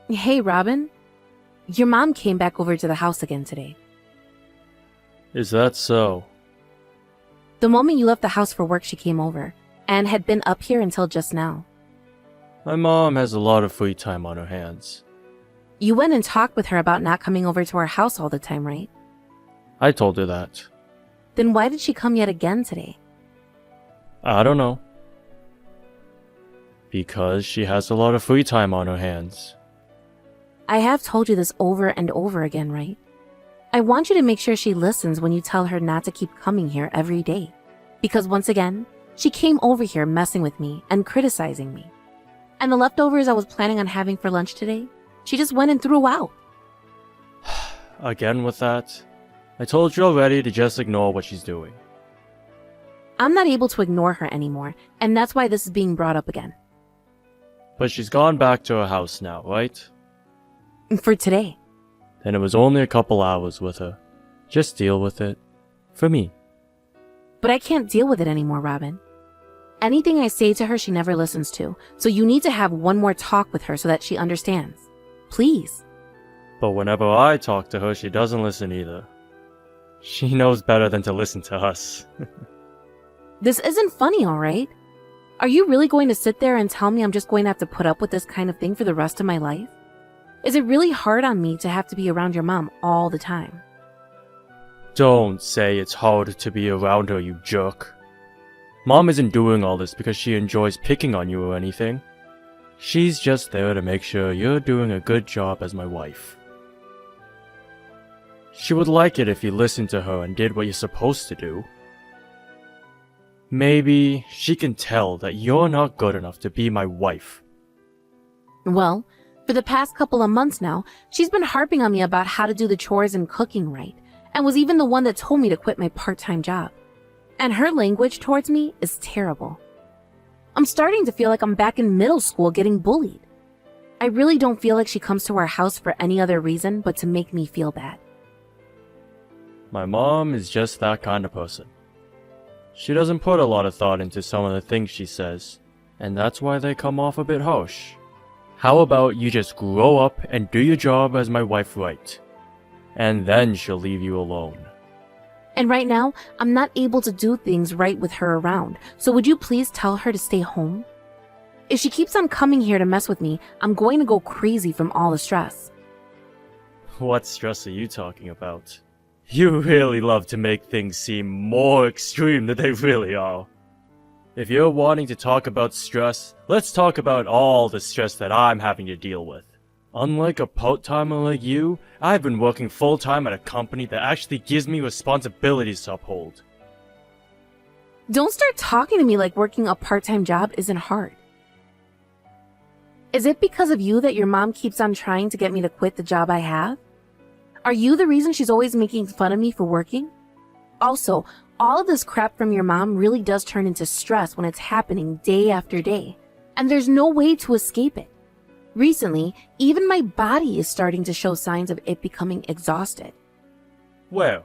Hey, Robin. Your mom came back over to the house again today. Is that so? The moment you left the house for work, she came over, and had been up here until just now. My mom has a lot of free time on her hands. You went and talked with her about not coming over to our house all the time, right? I told her that. Then why did she come yet again today? I don't know. Because she has a lot of free time on her hands. I have told you this over and over again, right? I want you to make sure she listens when you tell her not to keep coming here every day. Because once again, she came over here messing with me and criticizing me. And the leftovers I was planning on having for lunch today, she just went and threw out. Again with that? I told you already to just ignore what she's doing. I'm not able to ignore her anymore, and that's why this is being brought up again. But she's gone back to her house now, right? For today. Then it was only a couple hours with her. Just deal with it. For me. But I can't deal with it anymore, Robin. Anything I say to her, she never listens to, so you need to have one more talk with her so that she understands. Please. But whenever I talk to her, she doesn't listen either. She knows better than to listen to us. This isn't funny, alright? Are you really going to sit there and tell me I'm just going to have to put up with this kind of thing for the rest of my life? Is it really hard on me to have to be around your mom all the time? Don't say it's hard to be around her, you jerk. Mom isn't doing all this because she enjoys picking on you or anything. She's just there to make sure you're doing a good job as my wife. She would like it if you listened to her and did what you're supposed to do. Maybe she can tell that you're not good enough to be my wife. Well, for the past couple of months now, she's been harping on me about how to do the chores and cooking right, and was even the one that told me to quit my part-time job. And her language towards me is terrible. I'm starting to feel like I'm back in middle school getting bullied. I really don't feel like she comes to our house for any other reason but to make me feel bad. My mom is just that kind of person. She doesn't put a lot of thought into some of the things she says, and that's why they come off a bit harsh. How about you just grow up and do your job as my wife right? And then she'll leave you alone. And right now, I'm not able to do things right with her around, so would you please tell her to stay home? If she keeps on coming here to mess with me, I'm going to go crazy from all the stress. What stress are you talking about? You really love to make things seem more extreme than they really are. If you're wanting to talk about stress, let's talk about all the stress that I'm having to deal with. Unlike a part-timer like you, I've been working full-time at a company that actually gives me responsibilities to uphold. Don't start talking to me like working a part-time job isn't hard. Is it because of you that your mom keeps on trying to get me to quit the job I have? Are you the reason she's always making fun of me for working? Also, all of this crap from your mom really does turn into stress when it's happening day after day, and there's no way to escape it. Recently, even my body is starting to show signs of it becoming exhausted. Where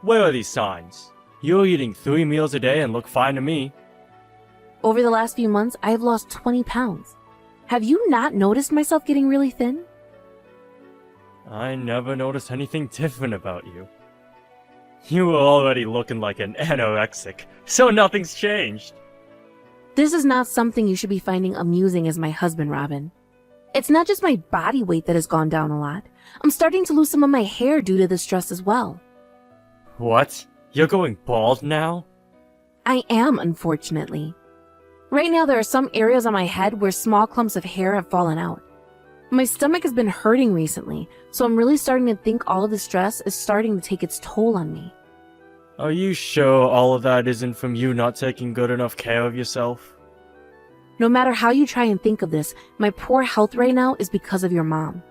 are these signs? You're eating 3 meals a day and look fine to me. Over the last few months, I have lost 20 pounds. Have you not noticed myself getting really thin? I never noticed anything different about you. You were already looking like an anorexic, so nothing's changed. This is not something you should be finding amusing as my husband, Robin. It's not just my body weight that has gone down a lot. I'm starting to lose some of my hair due to the stress as well. What? You're going bald now? I am, unfortunately. Right now, there are some areas on my head where small clumps of hair have fallen out. My stomach has been hurting recently, so I'm really starting to think all of the stress is starting to take its toll on me. Are you sure all of that isn't from you not taking good enough care of yourself? No matter how you try and think of this, my poor health right now is because of your mom.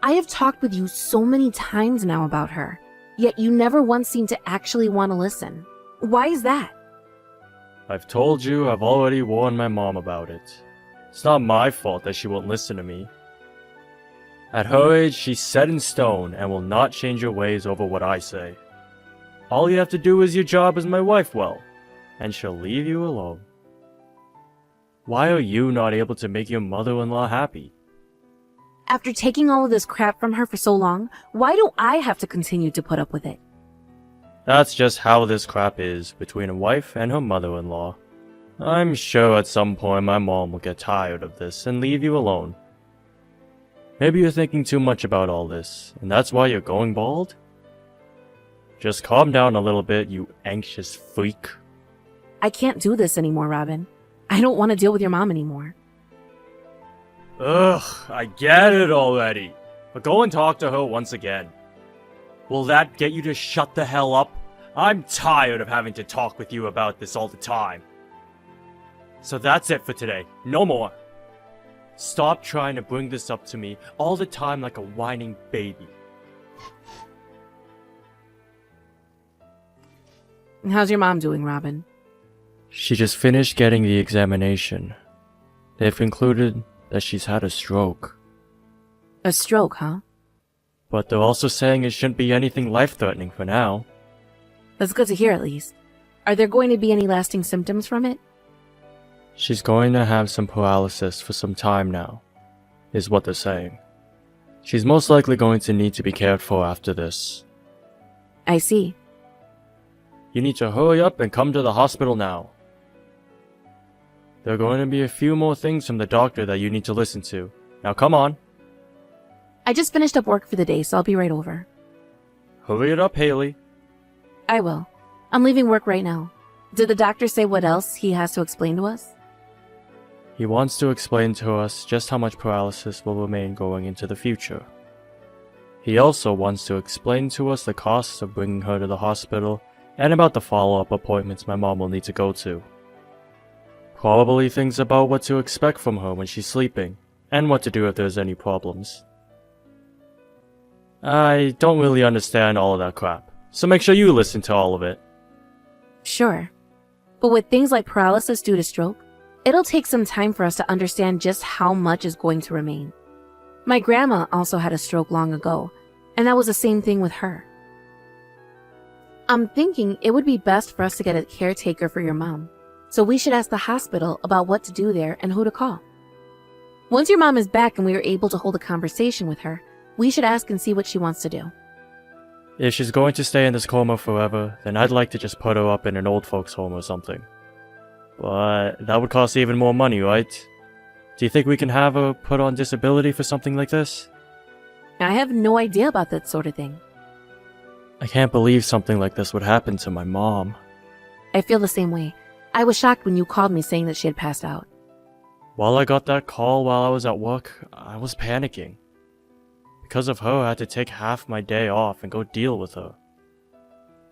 I have talked with you so many times now about her, yet you never once seem to actually want to listen. Why is that? I've told you I've already warned my mom about it. It's not my fault that she won't listen to me. At her age, she's set in stone and will not change her ways over what I say. All you have to do is your job as my wife well, and she'll leave you alone. Why are you not able to make your mother-in-law happy? After taking all of this crap from her for so long, why do I have to continue to put up with it? That's just how this crap is between a wife and her mother-in-law. I'm sure at some point my mom will get tired of this and leave you alone. Maybe you're thinking too much about all this, and that's why you're going bald? Just calm down a little bit, you anxious freak. I can't do this anymore, Robin. I don't want to deal with your mom anymore. Ugh, I get it already. But go and talk to her once again. Will that get you to shut the hell up? I'm tired of having to talk with you about this all the time. So that's it for today. No more. Stop trying to bring this up to me all the time like a whining baby. How's your mom doing, Robin? She just finished getting the examination. They've concluded that she's had a stroke. A stroke, huh? But they're also saying it shouldn't be anything life-threatening for now. That's good to hear, at least. Are there going to be any lasting symptoms from it? She's going to have some paralysis for some time now, is what they're saying. She's most likely going to need to be cared for after this. I see. You need to hurry up and come to the hospital now. There are going to be a few more things from the doctor that you need to listen to. Now come on. I just finished up work for the day, so I'll be right over. Hurry it up, Haley. I will. I'm leaving work right now. Did the doctor say what else he has to explain to us? He wants to explain to us just how much paralysis will remain going into the future. He also wants to explain to us the costs of bringing her to the hospital and about the follow-up appointments my mom will need to go to. Probably things about what to expect from her when she's sleeping, and what to do if there's any problems. I don't really understand all of that crap, so make sure you listen to all of it. Sure. But with things like paralysis due to stroke, it'll take some time for us to understand just how much is going to remain. My grandma also had a stroke long ago, and that was the same thing with her. I'm thinking it would be best for us to get a caretaker for your mom, so we should ask the hospital about what to do there and who to call. Once your mom is back and we are able to hold a conversation with her, we should ask and see what she wants to do. If she's going to stay in this coma forever, then I'd like to just put her up in an old folks home or something. But that would cost even more money, right? Do you think we can have her put on disability for something like this? I have no idea about that sort of thing. I can't believe something like this would happen to my mom. I feel the same way. I was shocked when you called me saying that she had passed out. While I got that call while I was at work, I was panicking. Because of her, I had to take half my day off and go deal with her.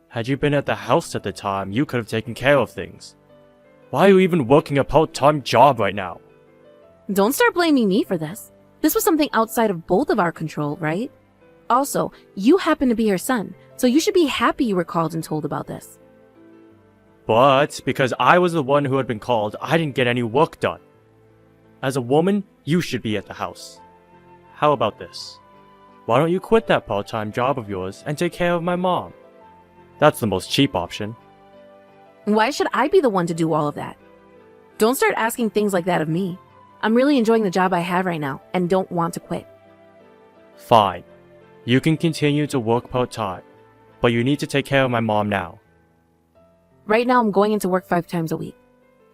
Had you been at the house at the time, you could have taken care of things. Why are you even working a part-time job right now? Don't start blaming me for this. This was something outside of both of our control, right? Also, you happen to be her son, so you should be happy you were called and told about this. But because I was the one who had been called, I didn't get any work done. As a woman, you should be at the house. How about this? Why don't you quit that part-time job of yours and take care of my mom? That's the most cheap option. Why should I be the one to do all of that? Don't start asking things like that of me. I'm really enjoying the job I have right now and don't want to quit. Fine. You can continue to work part-time, but you need to take care of my mom now. Right now I'm going into work 5 times a week.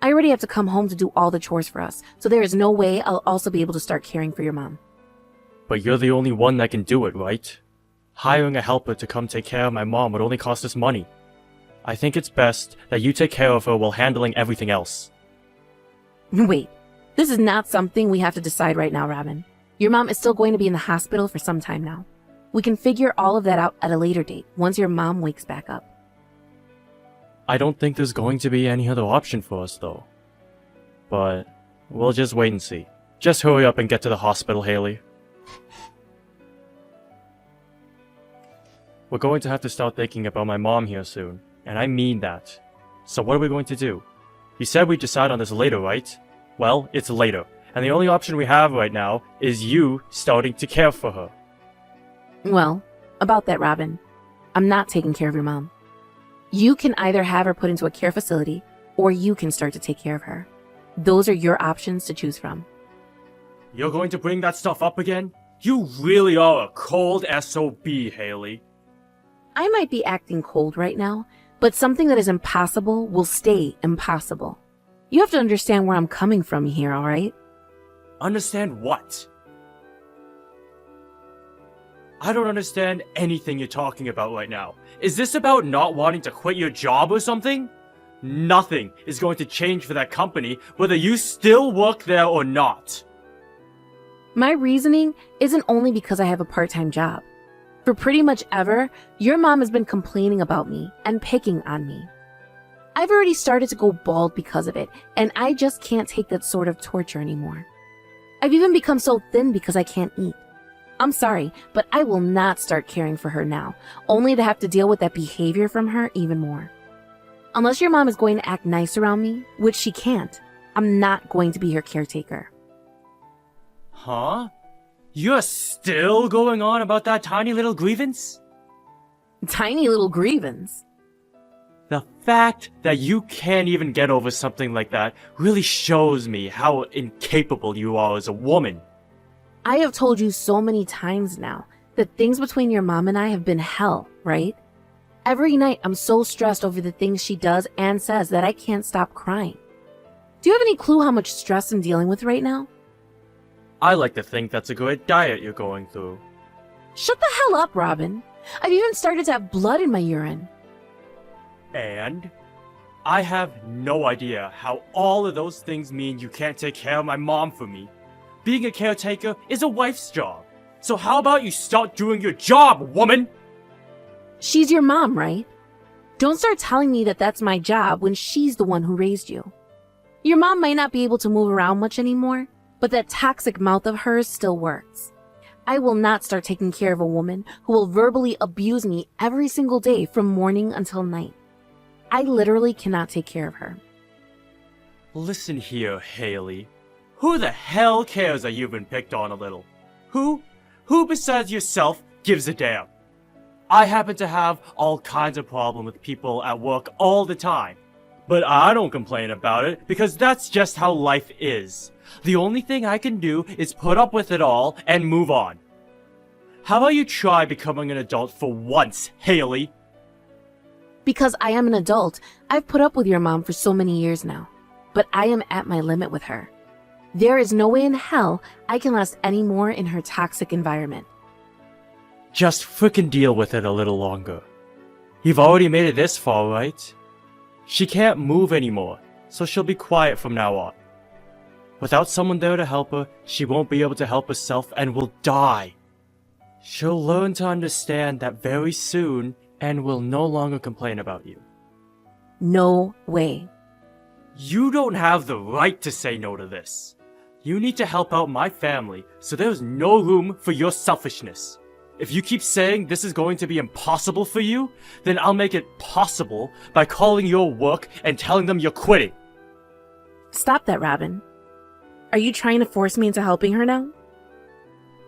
I already have to come home to do all the chores for us, so there is no way I'll also be able to start caring for your mom. But you're the only one that can do it, right? Hiring a helper to come take care of my mom would only cost us money. I think it's best that you take care of her while handling everything else. Wait, this is not something we have to decide right now, Robin. Your mom is still going to be in the hospital for some time now. We can figure all of that out at a later date, once your mom wakes back up. I don't think there's going to be any other option for us, though. But we'll just wait and see. Just hurry up and get to the hospital, Haley. We're going to have to start thinking about my mom here soon, and I mean that. So what are we going to do? You said we'd decide on this later, right? Well, it's later, and the only option we have right now is you starting to care for her. Well, about that, Robin, I'm not taking care of your mom. You can either have her put into a care facility, or you can start to take care of her. Those are your options to choose from. You're going to bring that stuff up again? You really are a cold SOB, Haley. I might be acting cold right now, but something that is impossible will stay impossible. You have to understand where I'm coming from here, alright? Understand what? I don't understand anything you're talking about right now. Is this about not wanting to quit your job or something? Nothing is going to change for that company whether you still work there or not. My reasoning isn't only because I have a part-time job. For pretty much ever, your mom has been complaining about me and picking on me. I've already started to go bald because of it, and I just can't take that sort of torture anymore. I've even become so thin because I can't eat. I'm sorry, but I will not start caring for her now, only to have to deal with that behavior from her even more. Unless your mom is going to act nice around me, which she can't, I'm not going to be her caretaker. Huh? You're still going on about that tiny little grievance? Tiny little grievance. The fact that you can't even get over something like that really shows me how incapable you are as a woman. I have told you so many times now that things between your mom and I have been hell, right? Every night I'm so stressed over the things she does and says that I can't stop crying. Do you have any clue how much stress I'm dealing with right now? I like to think that's a great diet you're going through. Shut the hell up, Robin. I've even started to have blood in my urine. And I have no idea how all of those things mean you can't take care of my mom for me. Being a caretaker is a wife's job. So how about you start doing your job, woman? She's your mom, right? Don't start telling me that that's my job when she's the one who raised you. Your mom might not be able to move around much anymore, but that toxic mouth of hers still works. I will not start taking care of a woman who will verbally abuse me every single day from morning until night. I literally cannot take care of her. Listen here, Haley. Who the hell cares that you've been picked on a little? Who besides yourself gives a damn? I happen to have all kinds of problems with people at work all the time. But I don't complain about it because that's just how life is. The only thing I can do is put up with it all and move on. How about you try becoming an adult for once, Haley? Because I am an adult, I've put up with your mom for so many years now. But I am at my limit with her. There is no way in hell I can last any more in her toxic environment. Just frickin' deal with it a little longer. You've already made it this far, right? She can't move anymore, so she'll be quiet from now on. Without someone there to help her, she won't be able to help herself and will die. She'll learn to understand that very soon and will no longer complain about you. No way. You don't have the right to say no to this. You need to help out my family, so there's no room for your selfishness. If you keep saying this is going to be impossible for you, then I'll make it possible by calling your work and telling them you're quitting. Stop that, Robin. Are you trying to force me into helping her now?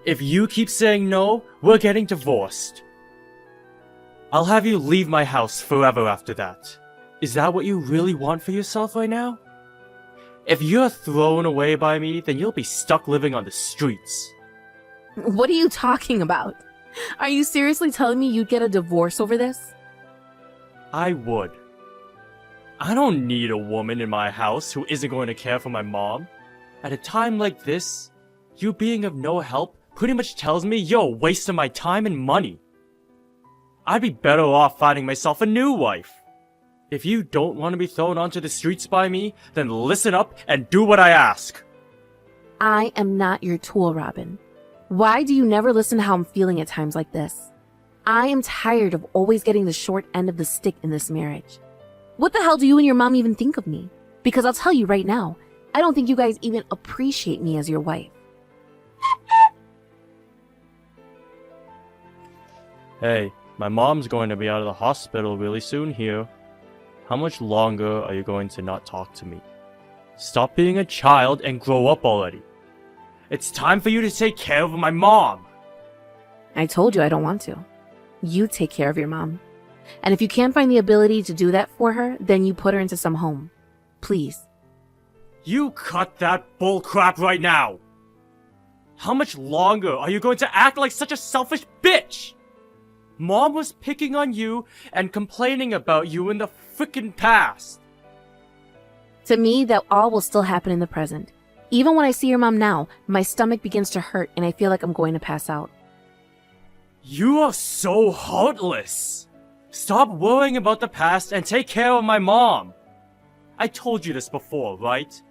If you keep saying no, we're getting divorced. I'll have you leave my house forever after that. Is that what you really want for yourself right now? If you're thrown away by me, then you'll be stuck living on the streets. What are you talking about? Are you seriously telling me you'd get a divorce over this? I would. I don't need a woman in my house who isn't going to care for my mom. At a time like this, you being of no help pretty much tells me you're a waste of my time and money. I'd be better off finding myself a new wife. If you don't want to be thrown onto the streets by me, then listen up and do what I ask. I am not your tool, Robin. Why do you never listen to how I'm feeling at times like this? I am tired of always getting the short end of the stick in this marriage. What the hell do you and your mom even think of me? Because I'll tell you right now, I don't think you guys even appreciate me as your wife. Hey, my mom's going to be out of the hospital really soon here. How much longer are you going to not talk to me? Stop being a child and grow up already. It's time for you to take care of my mom. I told you I don't want to. You take care of your mom. And if you can't find the ability to do that for her, then you put her into some home. Please. You cut that bull crap right now. How much longer are you going to act like such a selfish bitch? Mom was picking on you and complaining about you in the frickin' past. To me, that all will still happen in the present. Even when I see your mom now, my stomach begins to hurt and I feel like I'm going to pass out. You are so heartless. Stop worrying about the past and take care of my mom. I told you this before, right?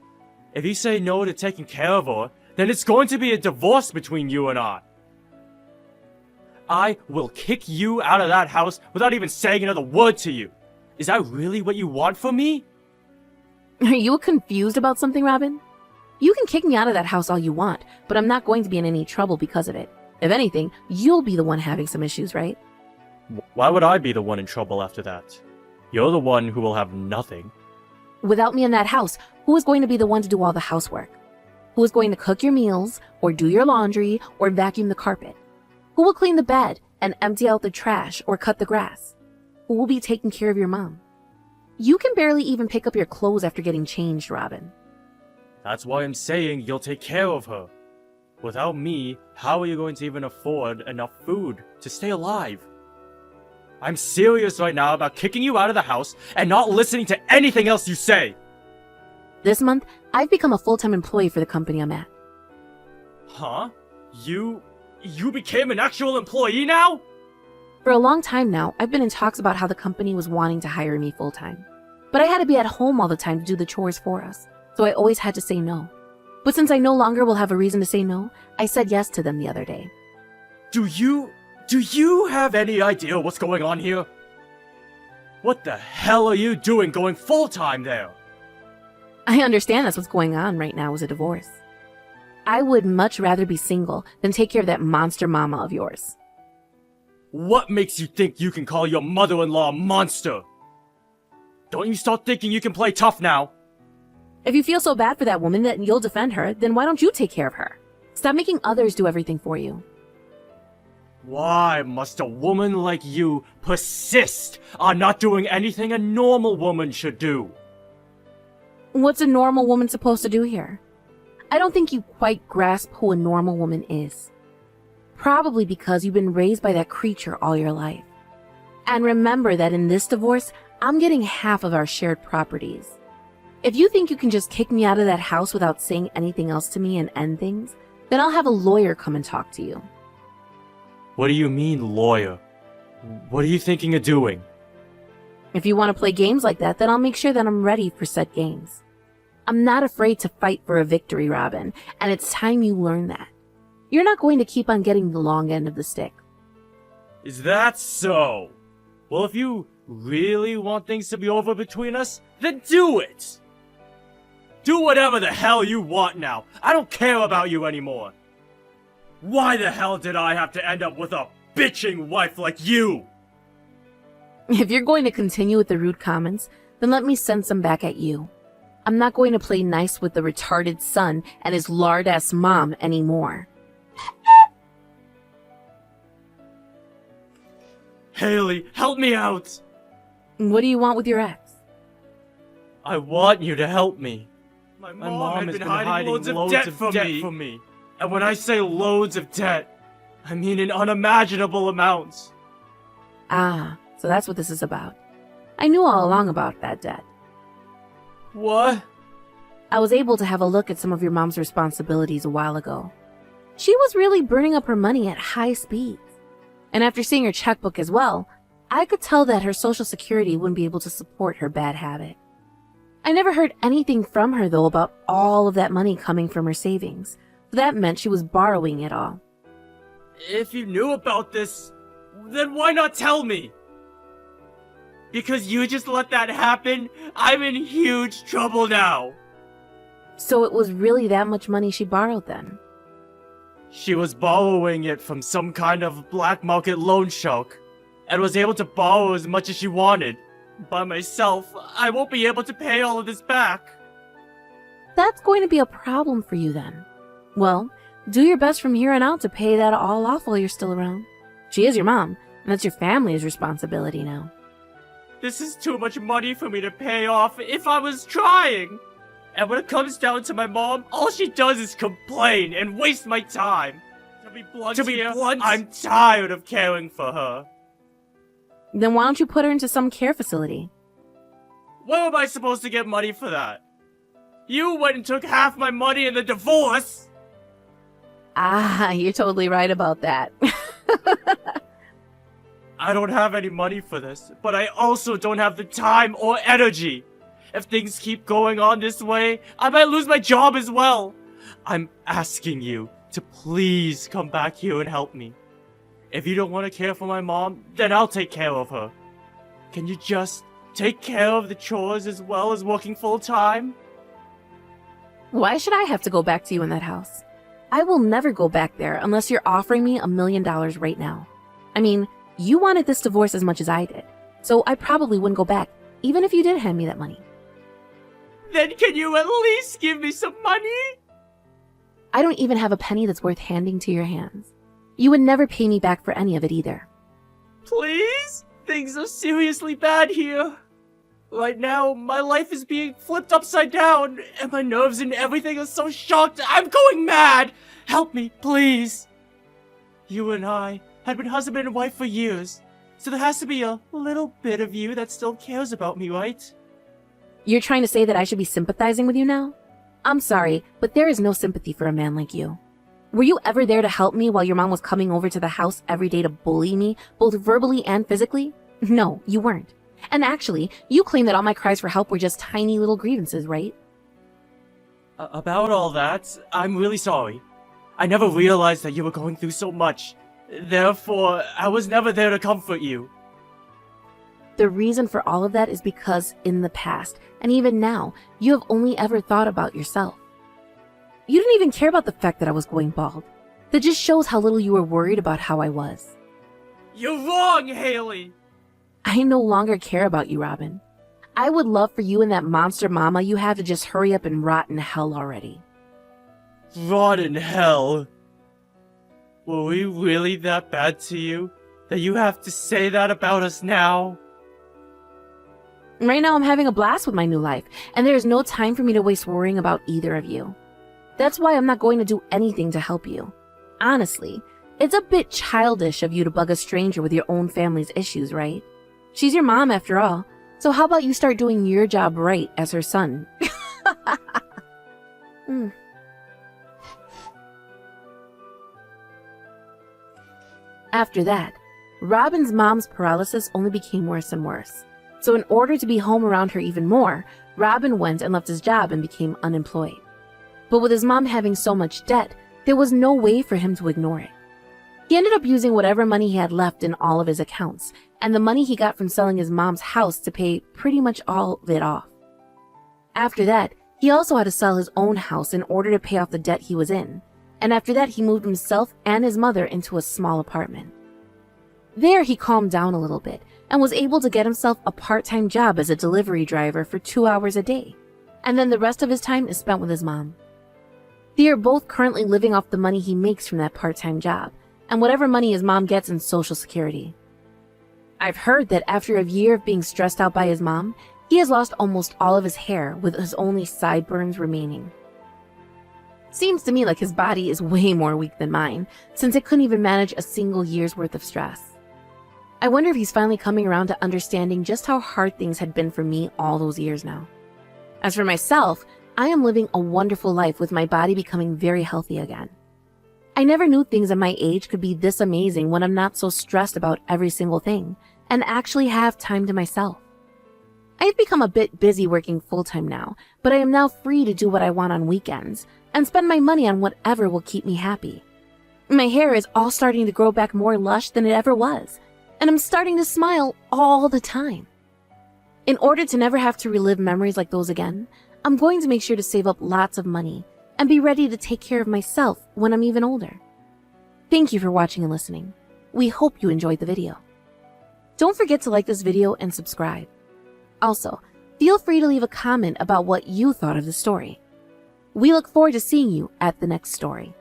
If you say no to taking care of her, then it's going to be a divorce between you and I. I will kick you out of that house without even saying another word to you. Is that really what you want from me? Are you confused about something, Robin? You can kick me out of that house all you want, but I'm not going to be in any trouble because of it. If anything, you'll be the one having some issues, right? Why would I be the one in trouble after that? You're the one who will have nothing. Without me in that house, who is going to be the one to do all the housework? Who is going to cook your meals, or do your laundry, or vacuum the carpet? Who will clean the bed and empty out the trash or cut the grass? Who will be taking care of your mom? You can barely even pick up your clothes after getting changed, Robin. That's why I'm saying you'll take care of her. Without me, how are you going to even afford enough food to stay alive? I'm serious right now about kicking you out of the house and not listening to anything else you say. This month, I've become a full-time employee for the company I'm at. Huh? You became an actual employee now? For a long time now, I've been in talks about how the company was wanting to hire me full-time. But I had to be at home all the time to do the chores for us, so I always had to say no. But since I no longer will have a reason to say no, I said yes to them the other day. Do you have any idea what's going on here? What the hell are you doing going full-time there? I understand that's what's going on right now is a divorce. I would much rather be single than take care of that monster mama of yours. What makes you think you can call your mother-in-law a monster? Don't you start thinking you can play tough now. If you feel so bad for that woman that you'll defend her, then why don't you take care of her? Stop making others do everything for you. Why must a woman like you persist on not doing anything a normal woman should do? What's a normal woman supposed to do here? I don't think you quite grasp who a normal woman is. Probably because you've been raised by that creature all your life. And remember that in this divorce, I'm getting half of our shared properties. If you think you can just kick me out of that house without saying anything else to me and end things, then I'll have a lawyer come and talk to you. What do you mean, lawyer? What are you thinking of doing? If you want to play games like that, then I'll make sure that I'm ready for said games. I'm not afraid to fight for a victory, Robin, and it's time you learn that. You're not going to keep on getting the long end of the stick. Is that so? Well, if you really want things to be over between us, then do it! Do whatever the hell you want now. I don't care about you anymore. Why the hell did I have to end up with a bitching wife like you? If you're going to continue with the rude comments, then let me send some back at you. I'm not going to play nice with the retarded son and his lard-ass mom anymore. Haley, help me out! What do you want with your ex? I want you to help me. My mom has been hiding loads of debt from me. And when I say loads of debt, I mean in unimaginable amounts. Ah, so that's what this is about. I knew all along about that debt. What? I was able to have a look at some of your mom's responsibilities a while ago. She was really burning up her money at high speeds. And after seeing her checkbook as well, I could tell that her social security wouldn't be able to support her bad habit. I never heard anything from her though about all of that money coming from her savings. So that meant she was borrowing it all. If you knew about this, then why not tell me? Because you just let that happen, I'm in huge trouble now. So it was really that much money she borrowed then? She was borrowing it from some kind of black market loan shark, and was able to borrow as much as she wanted. By myself, I won't be able to pay all of this back. That's going to be a problem for you then. Well, do your best from here on out to pay that all off while you're still around. She is your mom, and that's your family's responsibility now. This is too much money for me to pay off if I was trying. And when it comes down to my mom, all she does is complain and waste my time. To be blunt, I'm tired of caring for her. Then why don't you put her into some care facility? Where am I supposed to get money for that? You went and took half my money in the divorce! Ah, you're totally right about that. I don't have any money for this, but I also don't have the time or energy. If things keep going on this way, I might lose my job as well. I'm asking you to please come back here and help me. If you don't want to care for my mom, then I'll take care of her. Can you just take care of the chores as well as working full-time? Why should I have to go back to you in that house? I will never go back there unless you're offering me $1 million right now. I mean, you wanted this divorce as much as I did, so I probably wouldn't go back, even if you did hand me that money. Then can you at least give me some money? I don't even have a penny that's worth handing to your hands. You would never pay me back for any of it either. Please? Things are seriously bad here. Right now, my life is being flipped upside down, and my nerves and everything are so shocked, I'm going mad! Help me, please! You and I had been husband and wife for years, so there has to be a little bit of you that still cares about me, right? You're trying to say that I should be sympathizing with you now? I'm sorry, but there is no sympathy for a man like you. Were you ever there to help me while your mom was coming over to the house every day to bully me, both verbally and physically? No, you weren't. And actually, you claim that all my cries for help were just tiny little grievances, right? About all that, I'm really sorry. I never realized that you were going through so much. Therefore, I was never there to comfort you. The reason for all of that is because in the past, and even now, you have only ever thought about yourself. You didn't even care about the fact that I was going bald. That just shows how little you were worried about how I was. You're wrong, Haley! I no longer care about you, Robin. I would love for you and that monster mama you have to just hurry up and rot in hell already. Rot in hell? Were we really that bad to you? That you have to say that about us now? Right now I'm having a blast with my new life, and there is no time for me to waste worrying about either of you. That's why I'm not going to do anything to help you. Honestly, it's a bit childish of you to bug a stranger with your own family's issues, right? She's your mom after all, so how about you start doing your job right as her son? After that, Robin's mom's paralysis only became worse and worse. So in order to be home around her even more, Robin went and left his job and became unemployed. But with his mom having so much debt, there was no way for him to ignore it. He ended up using whatever money he had left in all of his accounts, and the money he got from selling his mom's house to pay pretty much all of it off. After that, he also had to sell his own house in order to pay off the debt he was in, and after that he moved himself and his mother into a small apartment. There he calmed down a little bit and was able to get himself a part-time job as a delivery driver for 2 hours a day, and then the rest of his time is spent with his mom. They are both currently living off the money he makes from that part-time job, and whatever money his mom gets in Social Security. I've heard that after a year of being stressed out by his mom, he has lost almost all of his hair with his only sideburns remaining. Seems to me like his body is way more weak than mine, since it couldn't even manage a single year's worth of stress. I wonder if he's finally coming around to understanding just how hard things had been for me all those years now. As for myself, I am living a wonderful life with my body becoming very healthy again. I never knew things at my age could be this amazing when I'm not so stressed about every single thing and actually have time to myself. I have become a bit busy working full-time now, but I am now free to do what I want on weekends and spend my money on whatever will keep me happy. My hair is all starting to grow back more lush than it ever was, and I'm starting to smile all the time. In order to never have to relive memories like those again, I'm going to make sure to save up lots of money and be ready to take care of myself when I'm even older. Thank you for watching and listening. We hope you enjoyed the video. Don't forget to like this video and subscribe. Also, feel free to leave a comment about what you thought of the story. We look forward to seeing you at the next story.